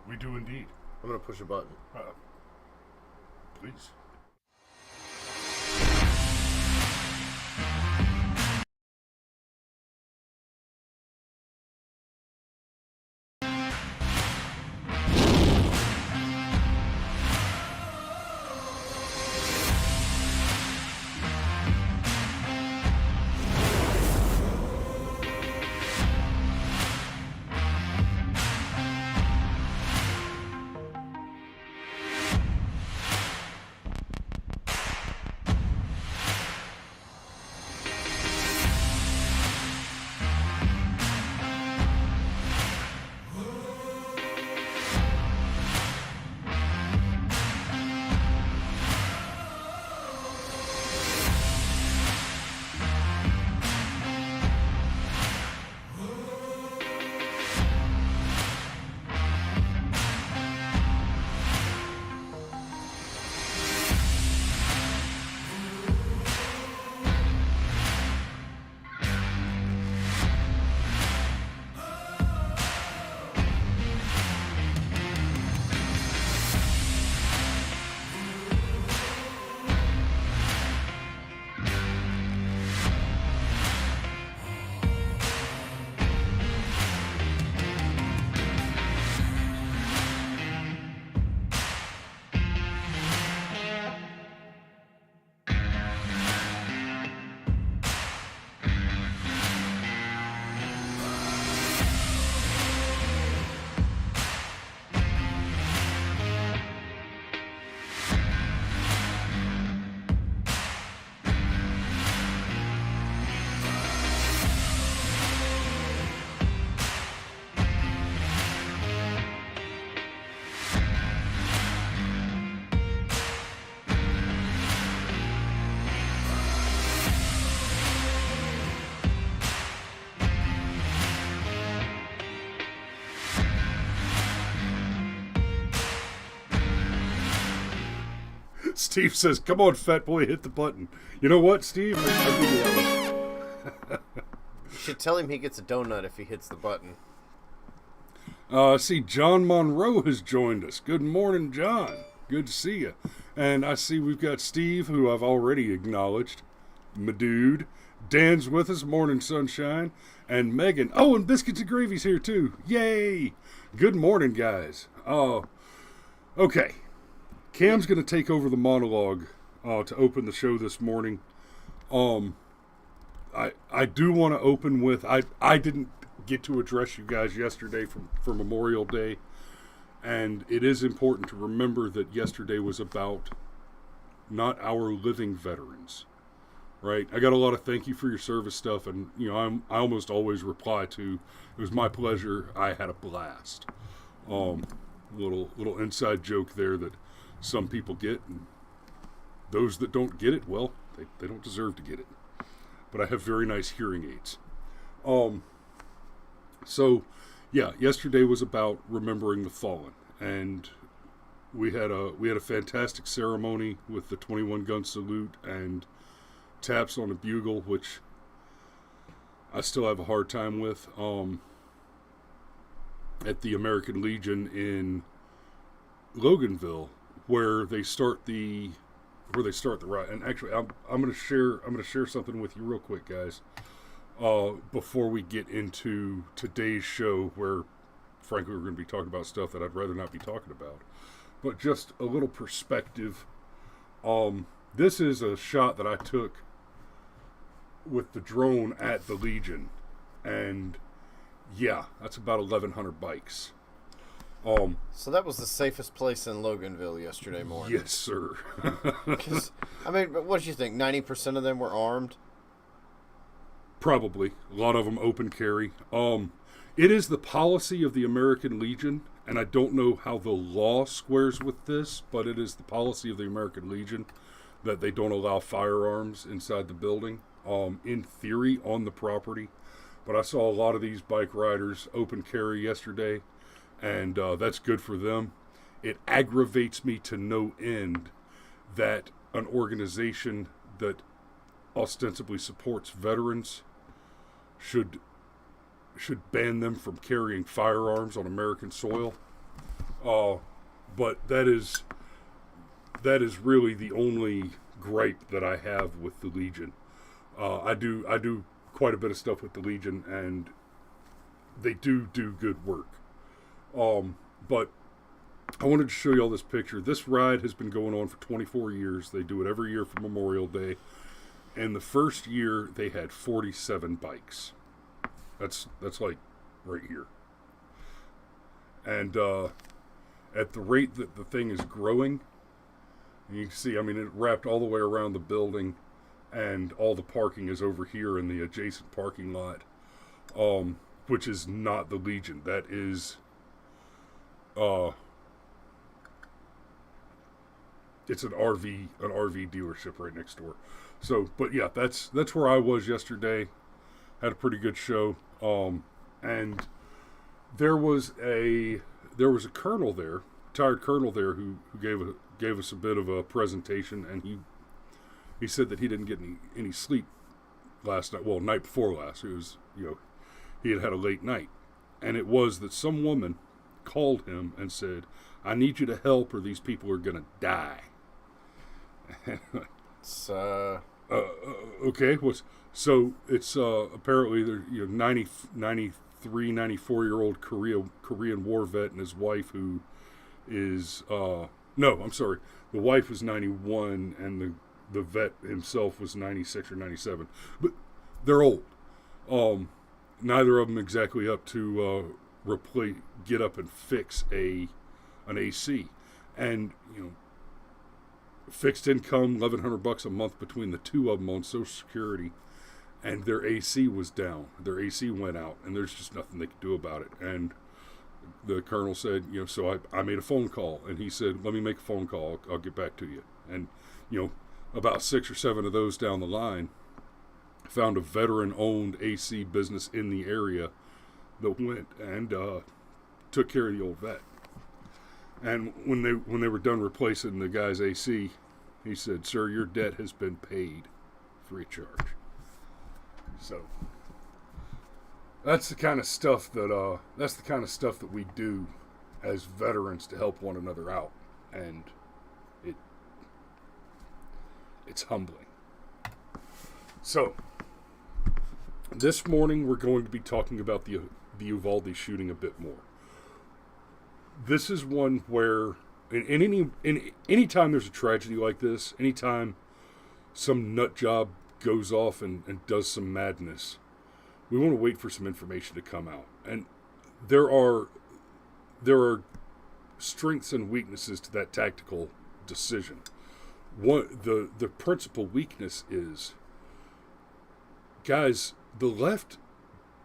We do indeed. I'm going to push a button. Please. Steve says, "Come on, fat boy, hit the button." You know what, Steve? I give you that one. You should tell him he gets a donut if he hits the button. See, John Monroe has joined us. Good morning, John. Good to see you. And I see we've got Steve, who I've already acknowledged. My dude. Dan's with us. Morning, sunshine. And Megan. Oh, and Biscuits and Gravy's here, too. Yay! Good morning, guys. Okay. Cam's going to take over the monologue to open the show this morning. I do want to open with, I didn't get to address you guys yesterday for Memorial Day, and it is important to remember that yesterday was about not our living veterans, right? I got a lot of thank you for your service stuff, and I almost always reply to, it was my pleasure, I had a blast. Little inside joke there that some people get, and those that don't get it, well, they don't deserve to get it. But I have very nice hearing aids. So, yeah, yesterday was about remembering the fallen, and we had a fantastic ceremony with the 21 gun salute and taps on a bugle, which I still have a hard time with. At the American Legion in Loganville, where they start the riot. And actually, I'm gonna share something with you real quick, guys. Before we get into today's show, where frankly we're going to be talking about stuff that I'd rather not be talking about, but just a little perspective. This is a shot that I took with the drone at the Legion, and yeah, that's about 1,100 bikes. So that was the safest place in Loganville yesterday morning. Yes, sir. Because, what did you think? 90% of them were armed? Probably. A lot of them open carry. It is the policy of the American Legion, and I don't know how the law squares with this, but it is the policy of the American Legion that they don't allow firearms inside the building, in theory, on the property. But I saw a lot of these bike riders open carry yesterday, and that's good for them. It aggravates me to no end that an organization that ostensibly supports veterans should ban them from carrying firearms on American soil. But that is really the only gripe that I have with the Legion. I do quite a bit of stuff with the Legion, and they do good work. But I wanted to show you all this picture. This ride has been going on for 24 years. They do it every year for Memorial Day. And the first year, they had 47 bikes. That's like right here. And at the rate that the thing is growing, you can see, I mean, it wrapped all the way around the building, and all the parking is over here in the adjacent parking lot, which is not the Legion. That is, it's an RV dealership right next door. So, but yeah, that's where I was yesterday. Had a pretty good show, and there was a colonel there, retired colonel there, who gave us a bit of a presentation, and he said that he didn't get any sleep last night. Well, night before last, it was, he had a late night, and it was that some woman called him and said, "I need you to help, or these people are gonna die." It's okay. So it's apparently there, 93, 94-year-old Korean war vet and his wife, who is no, I'm sorry, the wife was 91 and the vet himself was 96 or 97, but they're old. Neither of them exactly up to get up and fix an AC, and fixed income, $1,100 a month between the two of them on Social Security, and their AC was down. Their AC went out, and there's just nothing they could do about it. And the colonel said, so I made a phone call, and he said, "Let me make a phone call. I'll get back to you." And about 6 or 7 of those down the line, found a veteran-owned AC business in the area that went and took care of the old vet. And when they were done replacing the guy's AC, he said, "Sir, your debt has been paid free of charge." So that's the kind of stuff that we do as veterans to help one another out, and it's humbling. So this morning we're going to be talking about the Uvalde shooting a bit more. This is one where any time there's a tragedy like this, anytime some nut job goes off and does some madness, we want to wait for some information to come out. And there are strengths and weaknesses to that tactical decision. The principal weakness is, guys, the left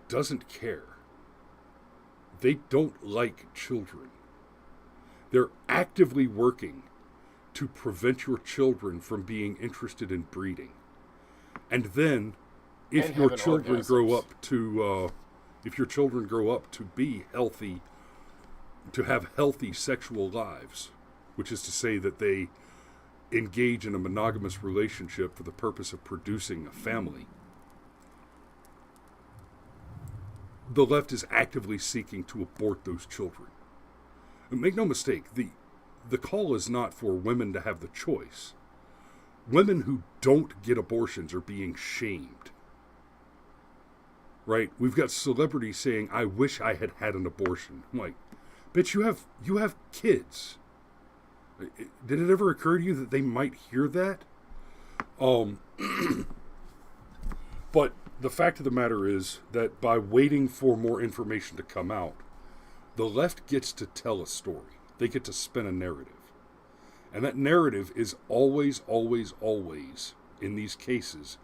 doesn't care. They don't like children. They're actively working to prevent your children from being interested in breeding. And then, if your children grow up to be healthy, to have healthy sexual lives, which is to say that they engage in a monogamous relationship for the purpose of producing a family, the left is actively seeking to abort those children. And make no mistake, the call is not for women to have the choice. Women who don't get abortions are being shamed. Right? We've got celebrities saying, "I wish I had had an abortion." I'm like, bitch, you have kids. Did it ever occur to you that they might hear that? But the fact of the matter is that by waiting for more information to come out, the left gets to tell a story. They get to spin a narrative. And that narrative is always, always, always, in these cases,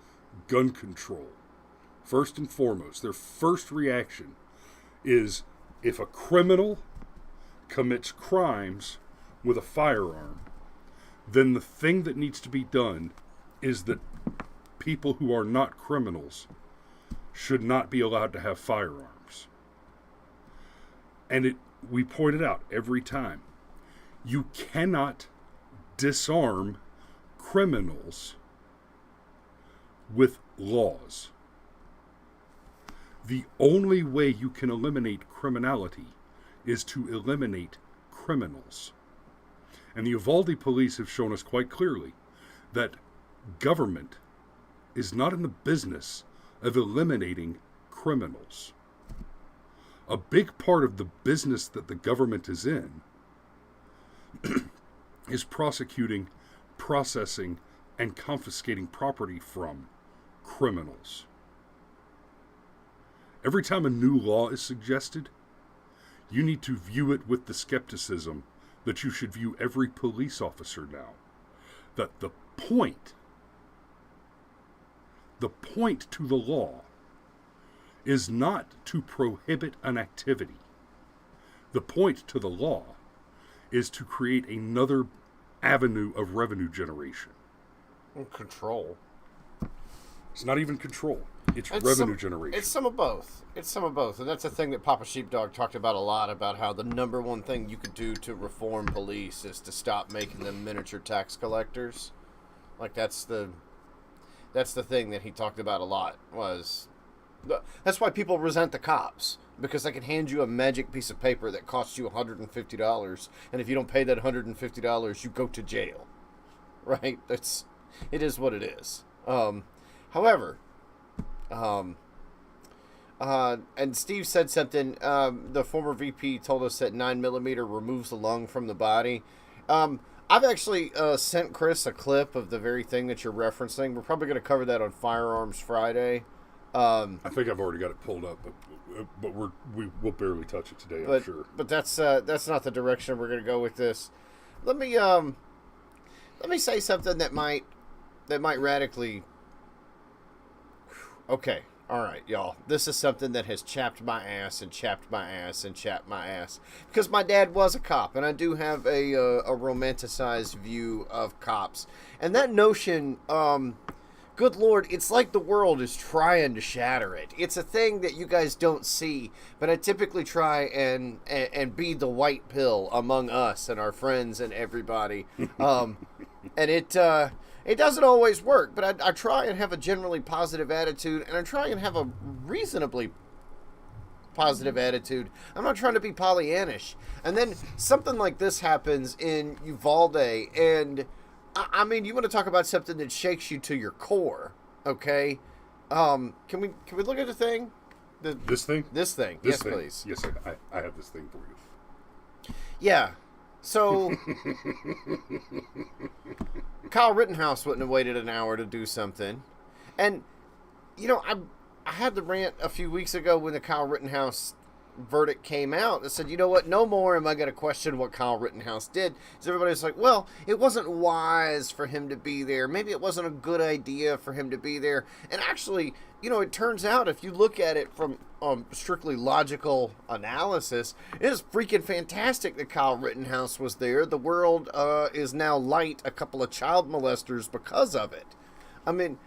gun control. First and foremost, their first reaction is, if a criminal commits crimes with a firearm, then the thing that needs to be done is that people who are not criminals should not be allowed to have firearms. And we point it out every time. You cannot disarm criminals with laws. The only way you can eliminate criminality is to eliminate criminals. And the Uvalde police have shown us quite clearly that government is not in the business of eliminating criminals. A big part of the business that the government is in is prosecuting, processing, and confiscating property from criminals. Every time a new law is suggested, you need to view it with the skepticism that you should view every police officer now. That the point to the law is not to prohibit an activity. The point to the law is to create another avenue of revenue generation. Control. It's not even control. It's revenue generation. It's some of both. And that's a thing that Papa Sheepdog talked about a lot, about how the number one thing you could do to reform police is to stop making them miniature tax collectors. Like, that's the thing that he talked about a lot. That's why people resent the cops, because they can hand you a magic piece of paper that costs you $150, and if you don't pay that $150, you go to jail. Right? It is what it is. However, and Steve said something. The former VP told us that 9mm removes the lung from the body. I've actually sent Chris a clip of the very thing that you're referencing. We're probably going to cover that on Firearms Friday. I think I've already got it pulled up, but we'll barely touch it today, I'm sure. But that's not the direction we're going to go with this. Let me say something that might radically. Okay, all right, y'all. This is something that has chapped my ass and chapped my ass and chapped my ass, because my dad was a cop, and I do have a romanticized view of cops, and that notion. Good Lord, it's like the world is trying to shatter it. It's a thing that you guys don't see, but I typically try and be the white pill among us and our friends and everybody. And it doesn't always work, but I try and have a generally positive attitude, and I try and have a reasonably positive attitude. I'm not trying to be Pollyannish. And then something like this happens in Uvalde, and I mean, you want to talk about something that shakes you to your core, okay? Can we look at the thing? This thing? This thing. This Yes, thing. please. Yes, I have this thing for you. Yeah. So, Kyle Rittenhouse wouldn't have waited an hour to do something. And, you know, I had the rant a few weeks ago when the Kyle Rittenhouse verdict came out. I said, you know what, no more am I going to question what Kyle Rittenhouse did. So everybody's like, well, it wasn't wise for him to be there. Maybe it wasn't a good idea for him to be there. And actually, you know, it turns out if you look at it from strictly logical analysis, it is freaking fantastic that Kyle Rittenhouse was there. The world is now light a couple of child molesters because of it. I mean,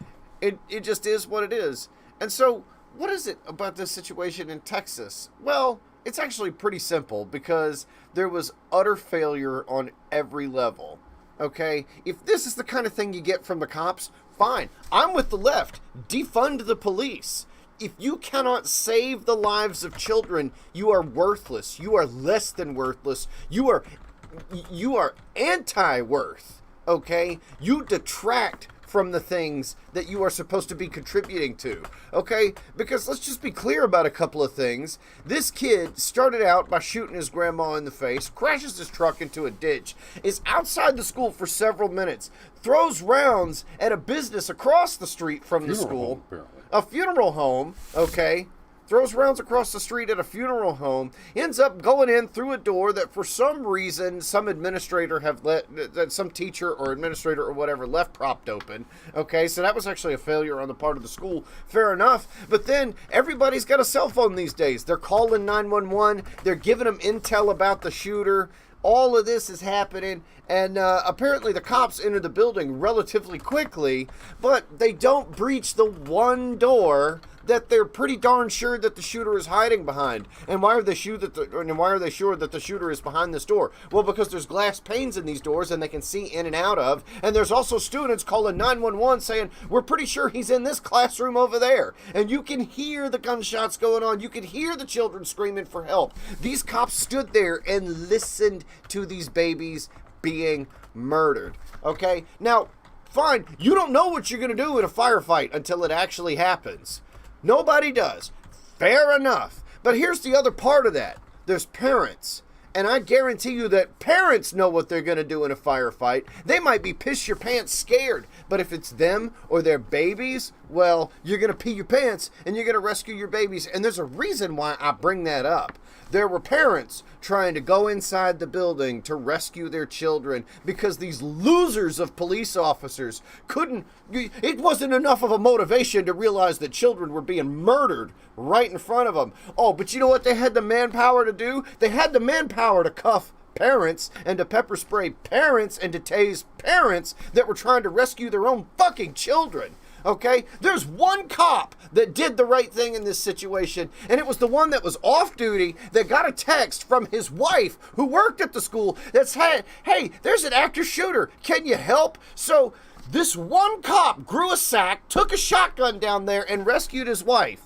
it just is what it is. And so, what is it about this situation in Texas? Well, it's actually pretty simple, because there was utter failure on every level. Okay? If this is the kind of thing you get from the cops, fine. I'm with the left. Defund the police. If you cannot save the lives of children, you are worthless. You are less than worthless. You are anti-worth. Okay? You detract from the things that you are supposed to be contributing to, okay? Because let's just be clear about a couple of things. This kid started out by shooting his grandma in the face, crashes his truck into a ditch, is outside the school for several minutes, throws rounds at a business across the street from the school, a funeral home, okay? Throws rounds across the street at a funeral home, ends up going in through a door that for some reason some administrator that some teacher or administrator or whatever left propped open. Okay, so that was actually a failure on the part of the school. Fair enough. But then everybody's got a cell phone these days. They're calling 911. They're giving them intel about the shooter. All of this is happening, and apparently the cops enter the building relatively quickly, but they don't breach the one door that they're pretty darn sure that the shooter is hiding behind. And why are they sure that the shooter is behind this door? Well, because there's glass panes in these doors and they can see in and out of. And there's also students calling 911 saying, we're pretty sure he's in this classroom over there. And you can hear the gunshots going on. You can hear the children screaming for help. These cops stood there and listened to these babies being murdered. Okay? Now, fine, you don't know what you're going to do in a firefight until it actually happens. Nobody does. Fair enough. But here's the other part of that. There's parents. And I guarantee you that parents know what they're going to do in a firefight. They might be piss your pants scared. But if it's them or their babies, well, you're going to pee your pants and you're going to rescue your babies. And there's a reason why I bring that up. There were parents trying to go inside the building to rescue their children because these losers of police officers couldn't. It wasn't enough of a motivation to realize that children were being murdered right in front of them. Oh, but you know what they had the manpower to do? They had the manpower to cuff parents and to pepper spray parents and to tase parents that were trying to rescue their own fucking children. Okay? There's one cop that did the right thing in this situation, and it was the one that was off duty that got a text from his wife who worked at the school that said, hey, there's an active shooter. Can you help? So this one cop grew a sack, took a shotgun down there, and rescued his wife.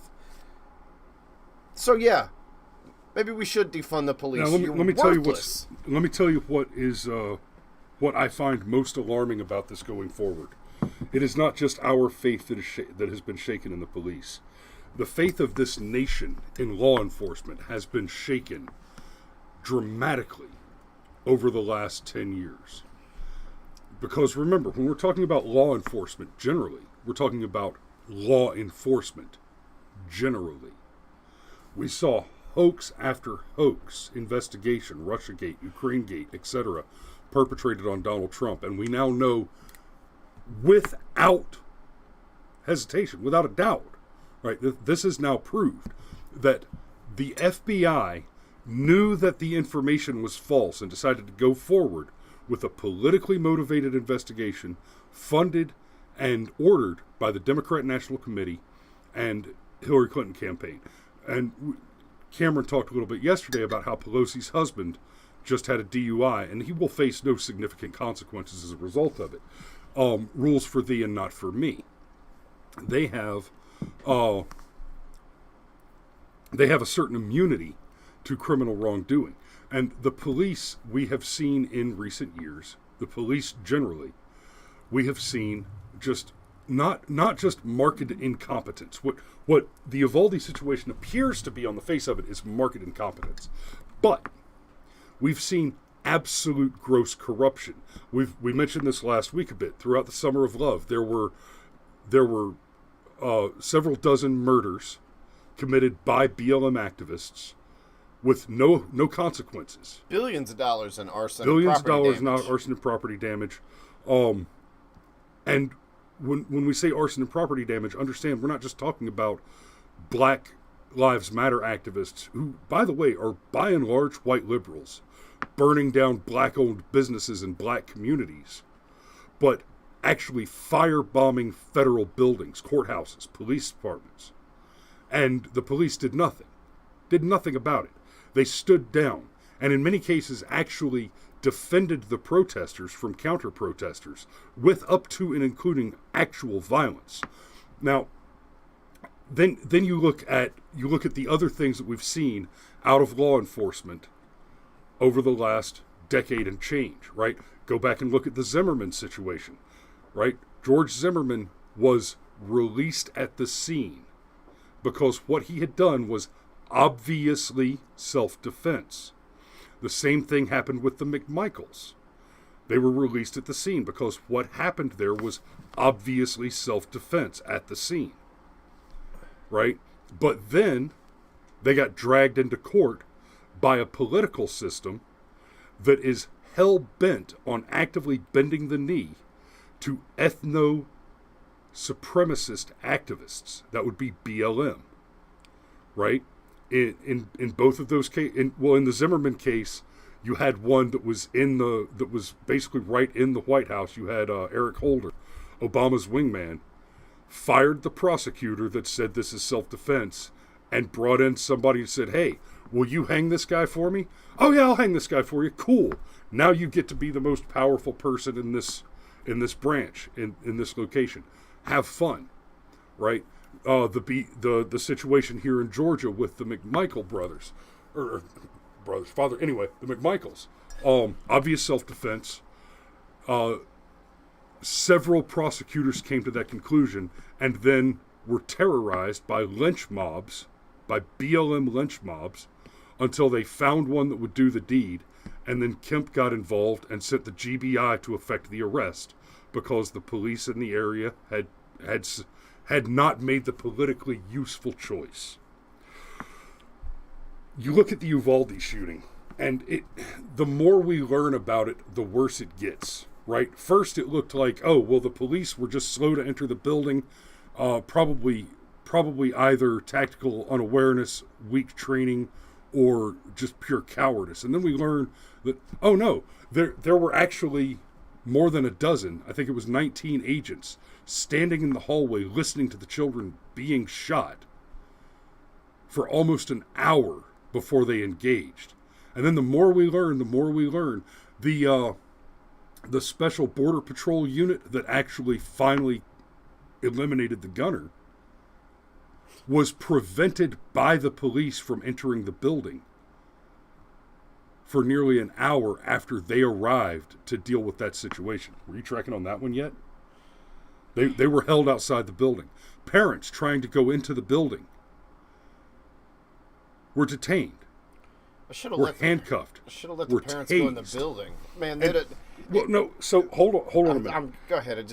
So yeah, maybe we should defund the police. Now, let me tell you what is what I find most alarming about this going forward. It is not just our faith that has been shaken in the police. The faith of this nation in law enforcement has been shaken dramatically over the last 10 years. Because remember, when we're talking about law enforcement generally, we're talking about law enforcement generally. We saw hoax after hoax, investigation, Russiagate, Ukrainegate, etc., perpetrated on Donald Trump, and we now know without hesitation, without a doubt, right? This is now proved that the FBI knew that the information was false and decided to go forward with a politically motivated investigation funded and ordered by the Democrat National Committee and Hillary Clinton campaign. And Cameron talked a little bit yesterday about how Pelosi's husband just had a DUI, and he will face no significant consequences as a result of it. Rules for thee and not for me. They have a certain immunity to criminal wrongdoing. And the police, we have seen in recent years, the police generally, we have seen just not just marked incompetence. What the Uvalde situation appears to be on the face of it is marked incompetence. But we've seen absolute gross corruption. We mentioned this last week a bit. Throughout the Summer of Love, there were several dozen murders committed by BLM activists with no consequences. Billions of dollars in arson. Arson and property damage. And when we say arson and property damage, understand we're not just talking about Black Lives Matter activists who, by the way, are by and large white liberals, burning down black-owned businesses in black communities, but actually firebombing federal buildings, courthouses, police departments. And the police did nothing about it. They stood down, and in many cases actually defended the protesters from counter-protesters, with up to and including actual violence. Now, then you look at the other things that we've seen out of law enforcement over the last decade and change, right? Go back and look at the Zimmerman situation, right? George Zimmerman was released at the scene because what he had done was obviously self-defense. The same thing happened with the McMichaels. They were released at the scene because what happened there was obviously self-defense at the scene, right? But then they got dragged into court by a political system that is hell-bent on actively bending the knee to ethno-supremacist activists. That would be BLM, right? In both of those cases, in the Zimmerman case, you had one that was basically right in the White House. You had Eric Holder, Obama's wingman, fired the prosecutor that said this is self-defense, and brought in somebody who said, hey, will you hang this guy for me? Oh yeah, I'll hang this guy for you. Cool. Now you get to be the most powerful person in this branch, in this location. Have fun, right? The situation here in Georgia with the McMichael brothers, or brothers, father, anyway, the McMichaels. Obvious self-defense. Several prosecutors came to that conclusion and then were terrorized by lynch mobs, by BLM lynch mobs, until they found one that would do the deed, and then Kemp got involved and sent the GBI to effect the arrest because the police in the area had not made the politically useful choice. You look at the Uvalde shooting, and the more we learn about it, the worse it gets, right? First, it looked like, oh, well, the police were just slow to enter the building, probably either tactical unawareness, weak training, or just pure cowardice. And then we learn that, oh no, there were actually more than a dozen, I think it was 19 agents, standing in the hallway listening to the children being shot for almost an hour before they engaged. And then the more we learn, the special border patrol unit that actually finally eliminated the gunner was prevented by the police from entering the building for nearly an hour after they arrived to deal with that situation. Were you tracking on that one yet? They were held outside the building. Parents trying to go into the building were detained. Were handcuffed. I should have let the parents go in the building. Man, well, no. So hold on a minute. Go ahead.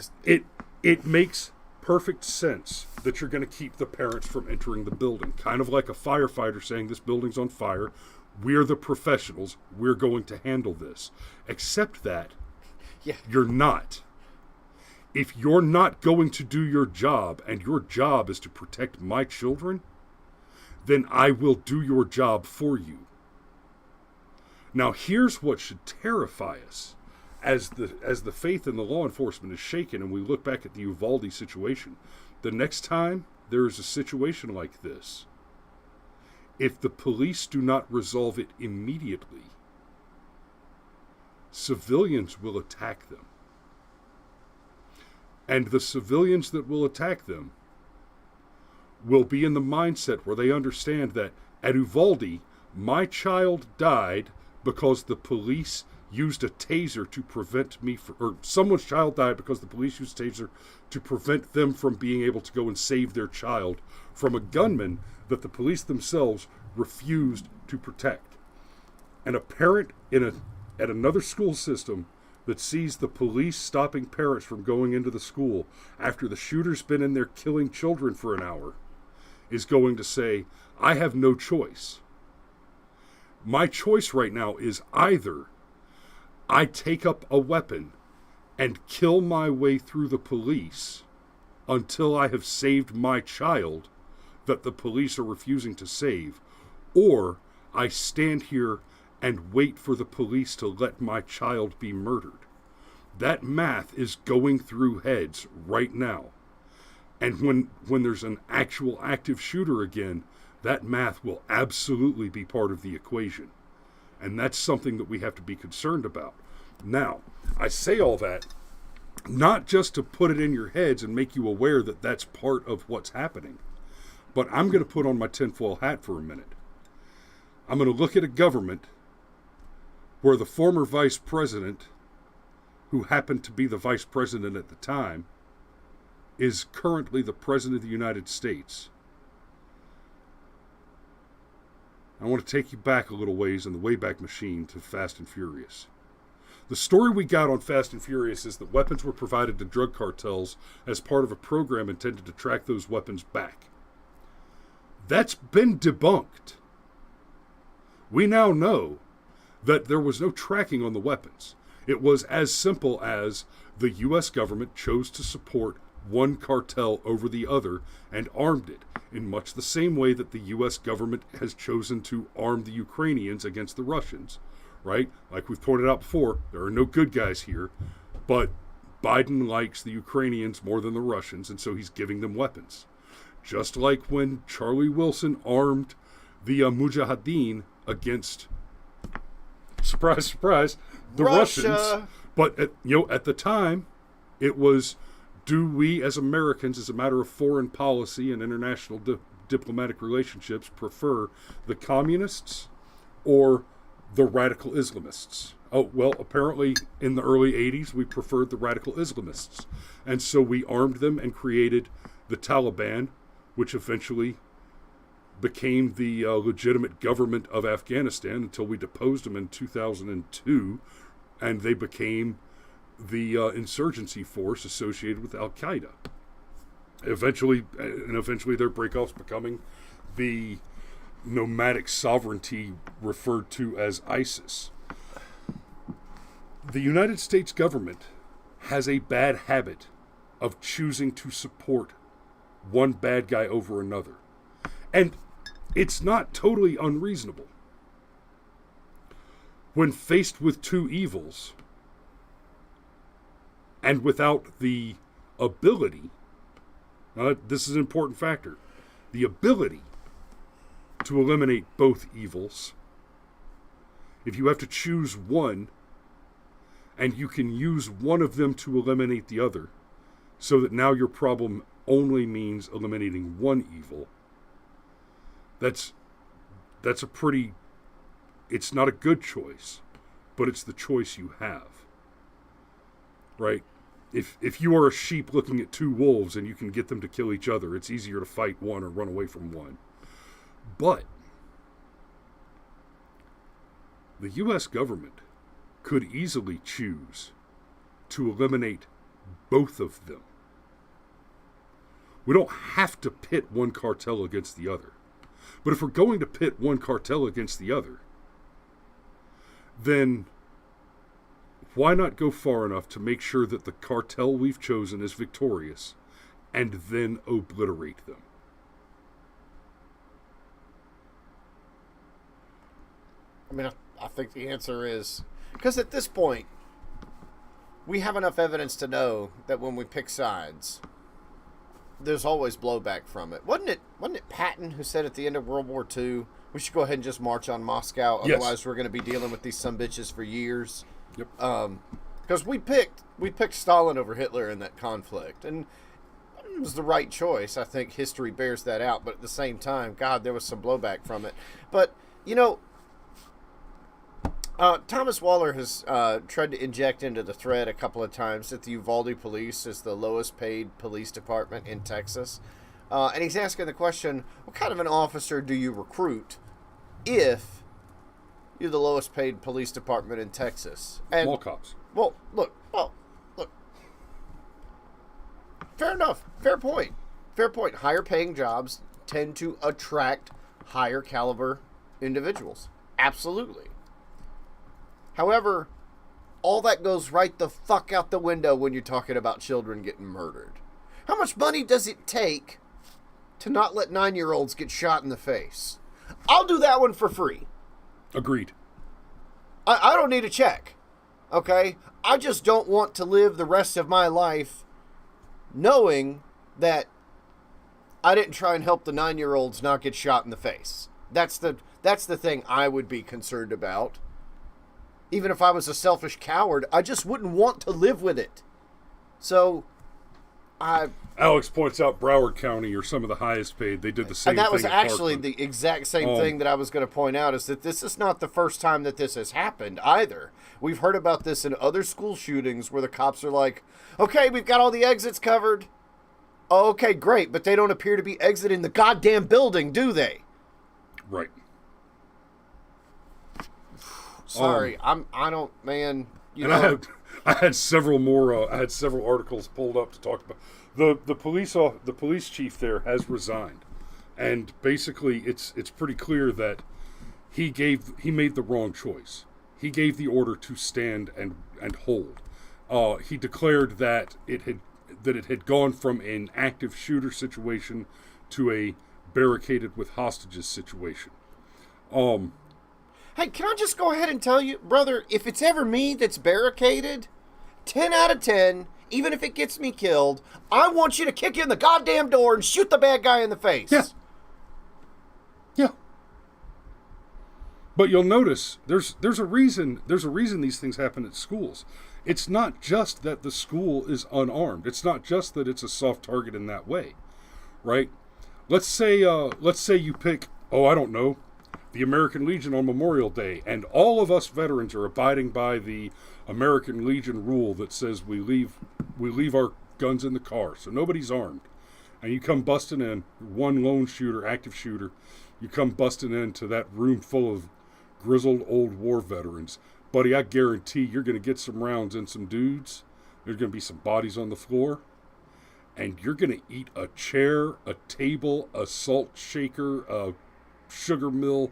It makes perfect sense that you're going to keep the parents from entering the building. Kind of like a firefighter saying this building's on fire. We're the professionals. We're going to handle this. Except that you're not. If you're not going to do your job, and your job is to protect my children, then I will do your job for you. Now, here's what should terrify us. As the faith in the law enforcement is shaken and we look back at the Uvalde situation, the next time there is a situation like this, if the police do not resolve it immediately, civilians will attack them. And the civilians that will attack them will be in the mindset where they understand that at Uvalde, my child died because the police used a taser to prevent me or someone's child died because the police used a taser to prevent them from being able to go and save their child from a gunman that the police themselves refused to protect. And a parent at another school system that sees the police stopping parents from going into the school after the shooter's been in there killing children for an hour is going to say, I have no choice. My choice right now is either I take up a weapon and kill my way through the police until I have saved my child that the police are refusing to save, or I stand here and wait for the police to let my child be murdered. That math is going through heads right now. And when there's an actual active shooter again, that math will absolutely be part of the equation. And that's something that we have to be concerned about. Now, I say all that not just to put it in your heads and make you aware that that's part of what's happening, but I'm going to put on my tinfoil hat for a minute. I'm going to look at a government where the former vice president, who happened to be the vice president at the time, is currently the president of the United States. I want to take you back a little ways in the Wayback Machine to Fast and Furious. The story we got on Fast and Furious is that weapons were provided to drug cartels as part of a program intended to track those weapons back. That's been debunked. We now know that there was no tracking on the weapons. It was as simple as the U.S. government chose to support one cartel over the other and armed it, in much the same way that the U.S. government has chosen to arm the Ukrainians against the Russians, right? Like we've pointed out before, there are no good guys here, but Biden likes the Ukrainians more than the Russians, and so he's giving them weapons. Just like when Charlie Wilson armed the Mujahideen against, surprise, surprise, the Russians. But at the time, it was, do we as Americans, as a matter of foreign policy and international diplomatic relationships, prefer the communists or the radical Islamists? Oh, well, apparently in the early 80s, we preferred the radical Islamists. And so we armed them and created the Taliban, which eventually became the legitimate government of Afghanistan until we deposed them in 2002, and they became the insurgency force associated with Al-Qaeda. Eventually their breakoffs becoming the nomadic sovereignty referred to as ISIS. The United States government has a bad habit of choosing to support one bad guy over another. And it's not totally unreasonable. When faced with two evils, and without the ability, this is an important factor, the ability to eliminate both evils, if you have to choose one, and you can use one of them to eliminate the other, so that now your problem only means eliminating one evil, that's a pretty, it's not a good choice, but it's the choice you have. Right? If you are a sheep looking at two wolves and you can get them to kill each other, it's easier to fight one or run away from one. But the U.S. government could easily choose to eliminate both of them. We don't have to pit one cartel against the other. But if we're going to pit one cartel against the other, then why not go far enough to make sure that the cartel we've chosen is victorious and then obliterate them? I mean, I think the answer is, because at this point, we have enough evidence to know that when we pick sides, there's always blowback from it. Wasn't it Patton who said at the end of World War II, we should go ahead and just march on Moscow, Yes. otherwise we're going to be dealing with these sumbitches for years? Yep. Because we picked Stalin over Hitler in that conflict, and it was the right choice. I think history bears that out, but at the same time, God, there was some blowback from it. But, Thomas Waller has tried to inject into the thread a couple of times that the Uvalde police is the lowest paid police department in Texas. And he's asking the question, what kind of an officer do you recruit if you're the lowest paid police department in Texas? And, Small cops. Well, look. Fair enough. Fair point. Higher paying jobs tend to attract higher caliber individuals. Absolutely. However, all that goes right the fuck out the window when you're talking about children getting murdered. How much money does it take to not let 9-year-olds get shot in the face? I'll do that one for free. Agreed. I don't need a check. Okay? I just don't want to live the rest of my life knowing that I didn't try and help the 9-year-olds not get shot in the face. That's the thing I would be concerned about. Even if I was a selfish coward, I just wouldn't want to live with it. So, Alex points out Broward County are some of the highest paid. They did the same thing. And that was at actually Parkland. the exact same thing that I was going to point out, is that this is not the first time that this has happened either. We've heard about this in other school shootings where the cops are like, okay, we've got all the exits covered. Oh, okay, great, but they don't appear to be exiting the goddamn building, do they? Right. Sorry, I don't, man. I had several more. I had several articles pulled up to talk about the police chief there has resigned, and basically it's pretty clear that he made the wrong choice. He gave the order to stand and hold. He declared that it had gone from an active shooter situation to a barricaded with hostages situation. Hey, can I just go ahead and tell you, brother, if it's ever me that's barricaded, 10 out of 10, even if it gets me killed, I want you to kick in the goddamn door and shoot the bad guy in the face. Yeah. Yeah. But you'll notice there's a reason these things happen at schools. It's not just that the school is unarmed. It's not just that it's a soft target in that way, right? Let's say you pick, I don't know, the American Legion on Memorial Day, and all of us veterans are abiding by the American Legion rule that says we leave our guns in the car, so nobody's armed. And you come busting in, one lone shooter, active shooter, you come busting into that room full of grizzled old war veterans. Buddy, I guarantee you're going to get some rounds in some dudes. There's going to be some bodies on the floor. And you're going to eat a chair, a table, a salt shaker, a sugar mill,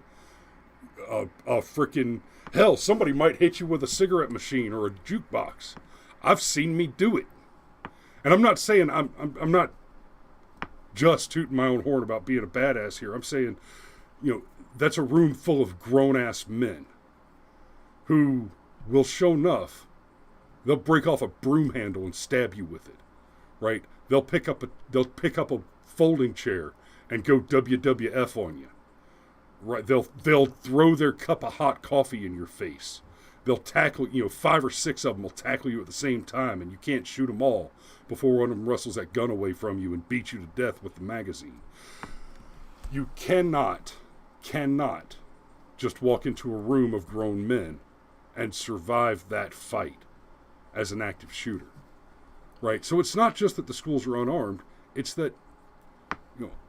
a frickin' hell, somebody might hit you with a cigarette machine or a jukebox. I've seen me do it. And I'm not saying, I'm not just tooting my own horn about being a badass here. I'm saying, that's a room full of grown-ass men who will show enough, they'll break off a broom handle and stab you with it, right? They'll pick up a folding chair and go WWF on you, right? They'll throw their cup of hot coffee in your face. They'll tackle, 5 or 6 of them will tackle you at the same time, and you can't shoot them all before one of them wrestles that gun away from you and beats you to death with the magazine. You cannot just walk into a room of grown men and survive that fight as an active shooter, right? So it's not just that the schools are unarmed, it's that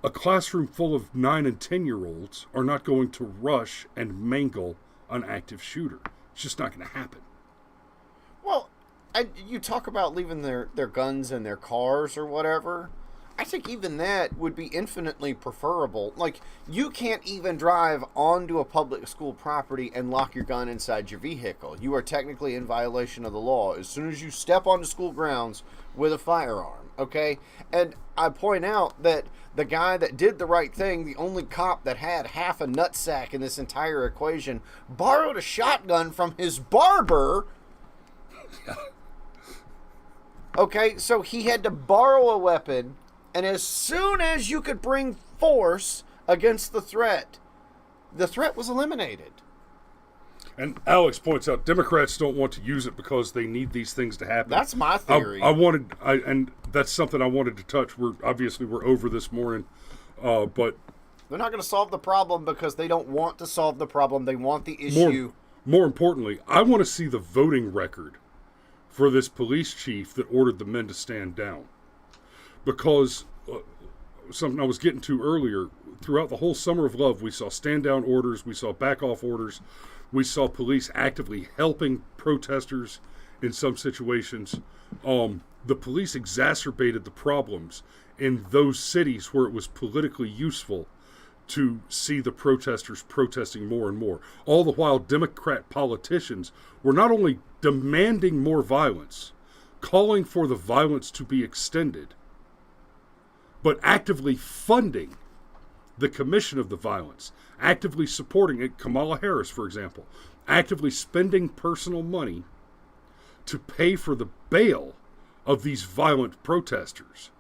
a classroom full of 9 and 10-year-olds are not going to rush and mangle an active shooter. It's just not going to happen. Well, you talk about leaving their guns in their cars or whatever. I think even that would be infinitely preferable. Like, you can't even drive onto a public school property and lock your gun inside your vehicle. You are technically in violation of the law as soon as you step onto school grounds with a firearm, okay? And I point out that the guy that did the right thing, the only cop that had half a nutsack in this entire equation, borrowed a shotgun from his barber. Okay, so he had to borrow a weapon. And as soon as you could bring force against the threat was eliminated. And Alex points out Democrats don't want to use it because they need these things to happen. That's my theory. And that's something I wanted to touch. We're over this morning, but they're not going to solve the problem because they don't want to solve the problem. They want the issue. More importantly, I want to see the voting record for this police chief that ordered the men to stand down. Because something I was getting to earlier, throughout the whole summer of love, we saw stand down orders, we saw back off orders, we saw police actively helping protesters in some situations. The police exacerbated the problems in those cities where it was politically useful to see the protesters protesting more and more. All the while, Democrat politicians were not only demanding more violence, calling for the violence to be extended, but actively funding the commission of the violence, actively supporting it. Kamala Harris, for example, actively spending personal money to pay for the bail of these violent protesters,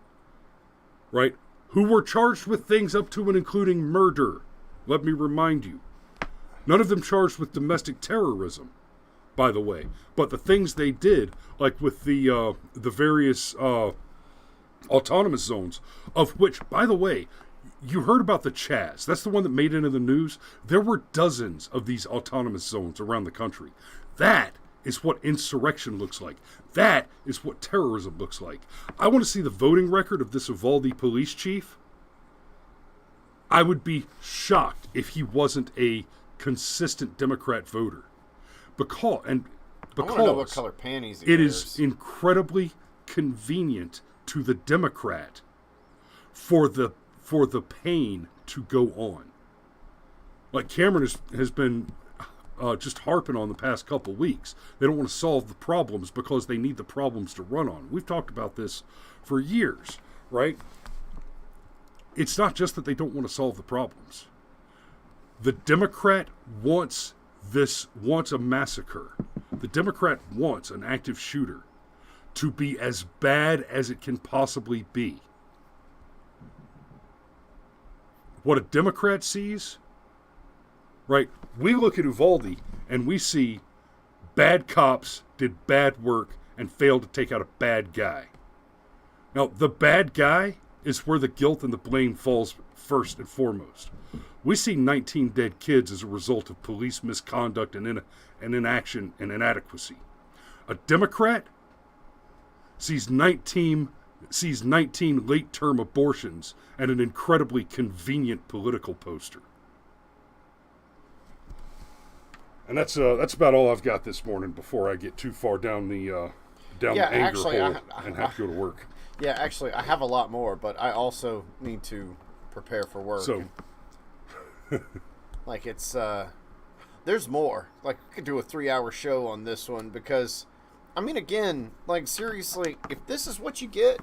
right? Who were charged with things up to and including murder. Let me remind you. None of them charged with domestic terrorism, by the way. But the things they did, like with the various autonomous zones, of which, by the way, you heard about the Chaz. That's the one that made it into the news. There were dozens of these autonomous zones around the country. That is what insurrection looks like. That is what terrorism looks like. I want to see the voting record of this Uvalde police chief. I would be shocked if he wasn't a consistent Democrat voter. Because I want to know what color panties he wears. It is incredibly convenient to the Democrat for the pain to go on. Like Cameron has been just harping on the past couple weeks. They don't want to solve the problems because they need the problems to run on. We've talked about this for years, right? It's not just that they don't want to solve the problems. The Democrat wants a massacre. The Democrat wants an active shooter to be as bad as it can possibly be. What a Democrat sees, right? We look at Uvalde and we see bad cops did bad work and failed to take out a bad guy. Now, the bad guy is where the guilt and the blame falls first and foremost. We see 19 dead kids as a result of police misconduct and inaction and inadequacy. A Democrat sees 19 late-term abortions and an incredibly convenient political poster. And that's about all I've got this morning before I get too far down the anger hole and have to go to work. Yeah, actually, I have a lot more, but I also need to prepare for work. So, like, it's there's more. Like, we could do a 3-hour show on this one because, I mean, again, like, seriously, if this is what you get,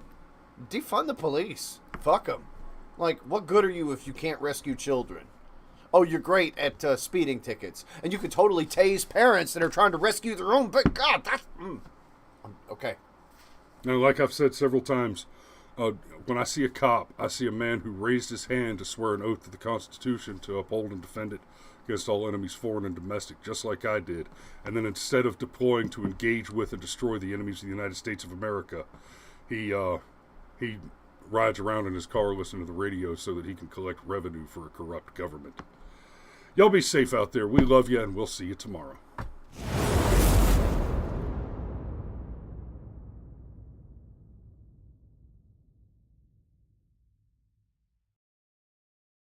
defund the police. Fuck them. Like, what good are you if you can't rescue children? Oh, you're great at speeding tickets, and you can totally tase parents that are trying to rescue their own. But God, that's okay. Now, like I've said several times, when I see a cop, I see a man who raised his hand to swear an oath to the Constitution to uphold and defend it against all enemies, foreign and domestic, just like I did. And then instead of deploying to engage with and destroy the enemies of the United States of America, he rides around in his car listening to the radio so that he can collect revenue for a corrupt government. Y'all be safe out there. We love you, and we'll see you tomorrow.